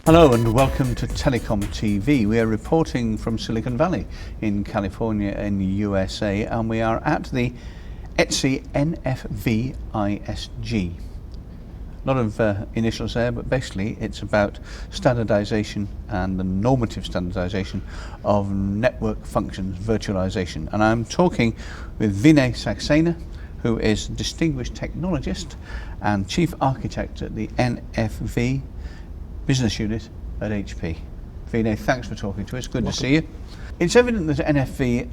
Hello and welcome to TelecomTV. We are reporting from Silicon Valley in California in the USA, and we are at the ETSI NFV ISG. A lot of initials there, but basically it's about standardization and the normative standardization of network functions virtualization. And I'm talking with Vinay Saxena, who is Distinguished Technologist and Chief Architect at the NFV Business Unit at HP. Vinay, thanks for talking to us. Good to see you. It's evident that NFV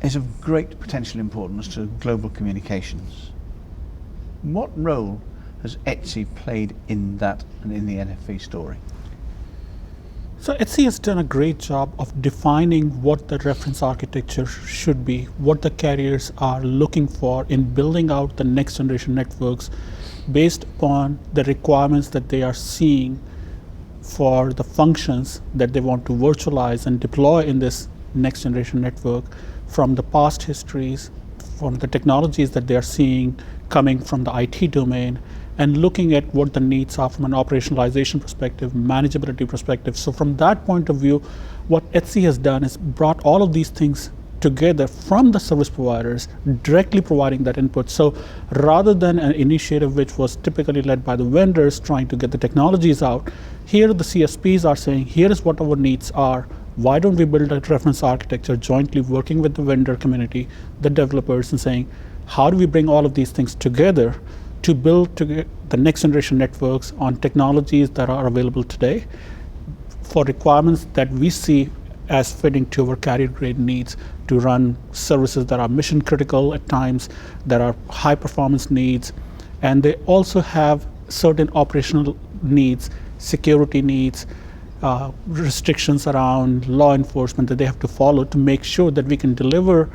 is of great potential importance to global communications. What role has ETSI played in that and in the NFV story? So ETSI has done a great job of defining what the reference architecture should be, what the carriers are looking for in building out the next generation networks based upon the requirements that they are seeing for the functions that they want to virtualize and deploy in this next generation network from the past histories, from the technologies that they are seeing coming from the IT domain, and looking at what the needs are from an operationalization perspective, manageability perspective. So from that point of view, what ETSI has done is brought all of these things together from the service providers, directly providing that input. So rather than an initiative which was typically led by the vendors trying to get the technologies out, here the CSPs are saying, here is what our needs are. Why don't we build a reference architecture jointly working with the vendor community, the developers, and saying, how do we bring all of these things together to build the next generation networks on technologies that are available today for requirements that we see as fitting to our carrier grade needs to run services that are mission critical at times, that are high performance needs, and they also have certain operational needs, security needs, restrictions around law enforcement that they have to follow to make sure that we can deliver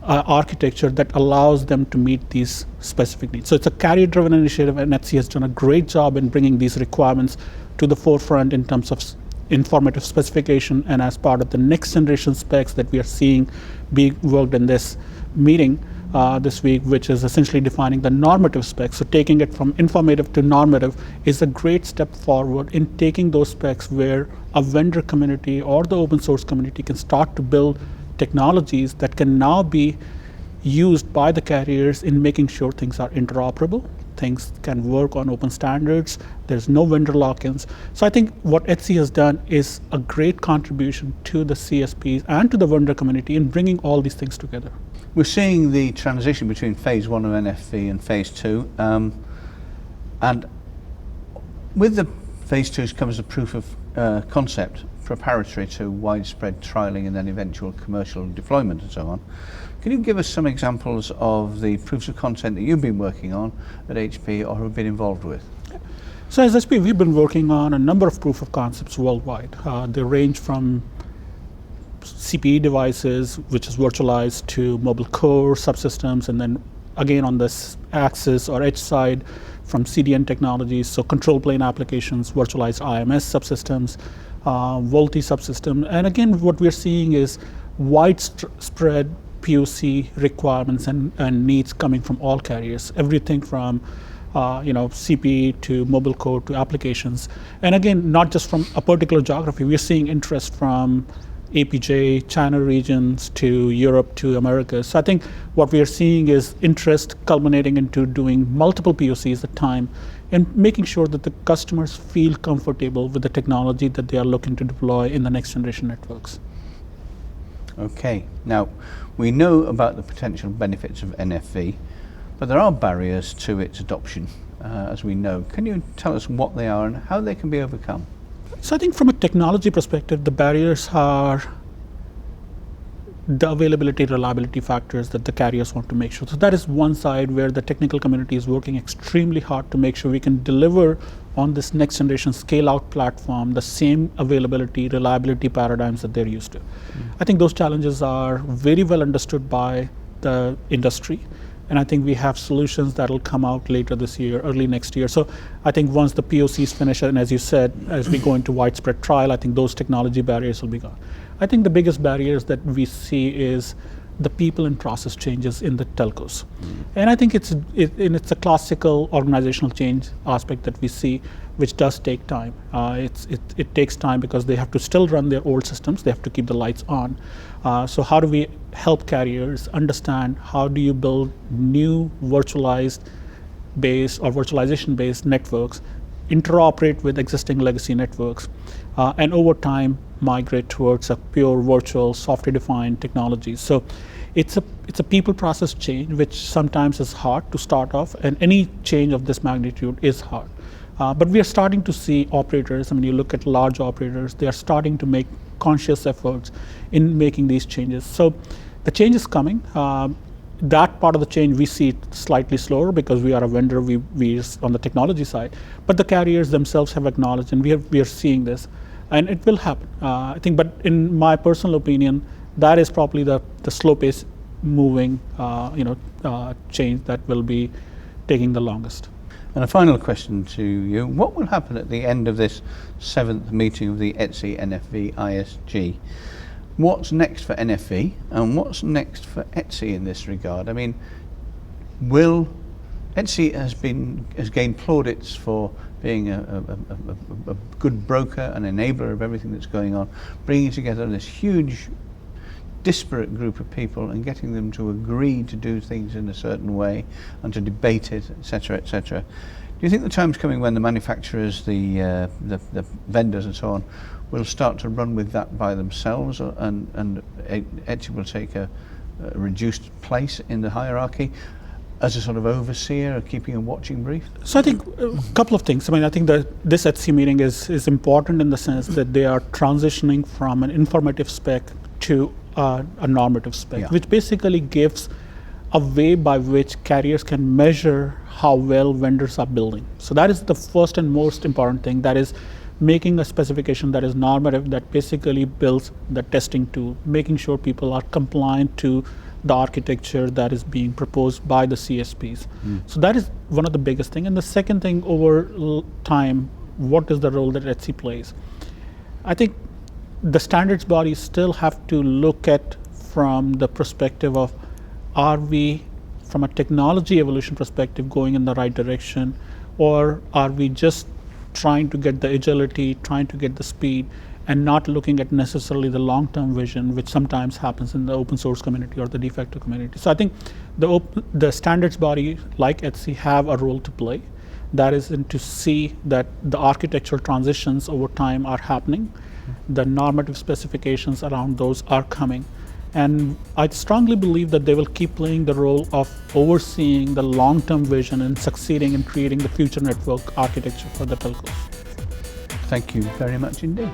architecture that allows them to meet these specific needs. So it's a carrier-driven initiative, and ETSI has done a great job in bringing these requirements to the forefront in terms of informative specification and as part of the next generation specs that we are seeing being worked in this meeting this week, which is essentially defining the normative specs. So taking it from informative to normative is a great step forward in taking those specs where a vendor community or the open source community can start to build technologies that can now be used by the carriers in making sure things are interoperable, things can work on open standards, there's no vendor lock-ins. So I think what ETSI has done is a great contribution to the CSPs and to the vendor community in bringing all these things together. We're seeing the transition between phase one of NFV and phase two, and with the phase twos comes a proof of concept, proprietary to widespread trialing and then eventual commercial deployment and so on. Can you give us some examples of the proofs of concept that you've been working on at HP or have been involved with? So as HP, we've been working on a number of proof of concepts worldwide. They range from CPE devices, which is virtualized, to mobile core subsystems, and then again on this axis or edge side from CDN technologies, so control plane applications, virtualized IMS subsystems, VoLTE subsystem. And again, what we're seeing is widespread POC requirements and needs coming from all carriers, everything from CPE to mobile core to applications. And again, not just from a particular geography, we're seeing interest from APJ, China regions to Europe to America. So I think what we are seeing is interest culminating into doing multiple POCs at a time and making sure that the customers feel comfortable with the technology that they are looking to deploy in the next generation networks. Okay, now we know about the potential benefits of NFV, but there are barriers to its adoption, as we know. Can you tell us what they are and how they can be overcome? So I think from a technology perspective, the barriers are the availability, reliability factors that the carriers want to make sure. So that is one side where the technical community is working extremely hard to make sure we can deliver on this next generation scale out platform the same availability, reliability paradigms that they're used to. I think those challenges are very well understood by the industry. And I think we have solutions that will come out later this year, early next year. So I think once the POCs finish, and as you said, as we go into widespread trial, I think those technology barriers will be gone. I think the biggest barriers that we see is the people and process changes in the telcos. And I think it's a classical organizational change aspect that we see, which does take time. It takes time because they have to still run their old systems. They have to keep the lights on. So how do we help carriers understand how do you build new virtualized based or virtualization based networks, interoperate with existing legacy networks, and over time migrate towards a pure virtual software defined technology. So it's a people process change, which sometimes is hard to start off, and any change of this magnitude is hard. But we are starting to see operators, I mean, you look at large operators, they are starting to make conscious efforts in making these changes. So the change is coming. That part of the change we see it slightly slower because we are a vendor, we on the technology side, but the carriers themselves have acknowledged, and we are seeing this, and it will happen. I think, but in my personal opinion, that is probably the slow pace moving change that will be taking the longest. And a final question to you: what will happen at the end of this 7th meeting of the ETSI NFV ISG? What's next for NFV and what's next for ETSI in this regard? I mean, ETSI has gained plaudits for being a good broker, an enabler of everything that's going on, bringing together this huge disparate group of people and getting them to agree to do things in a certain way and to debate it, etc., etc. Do you think the time's coming when the manufacturers, the vendors and so on, will start to run with that by themselves, and ETSI will take a reduced place in the hierarchy as a sort of overseer, keeping a watching brief? So I think a couple of things. I mean, I think that this ETSI meeting is important in the sense that they are transitioning from an informative spec to a normative spec, which basically gives a way by which carriers can measure how well vendors are building. So that is the first and most important thing. That is making a specification that is normative, that basically builds the testing tool, making sure people are compliant to the architecture that is being proposed by the CSPs. So that is one of the biggest things. And the second thing, over time, what is the role that ETSI plays? I think the standards bodies still have to look at from the perspective of, are we, from a technology evolution perspective, going in the right direction, or are we just trying to get the agility, trying to get the speed, and not looking at necessarily the long-term vision, which sometimes happens in the open source community or the de facto community. So I think the standards body like ETSI have a role to play. That is to see that the architectural transitions over time are happening, the normative specifications around those are coming. And I strongly believe that they will keep playing the role of overseeing the long-term vision and succeeding in creating the future network architecture for the telcos. Thank you very much indeed.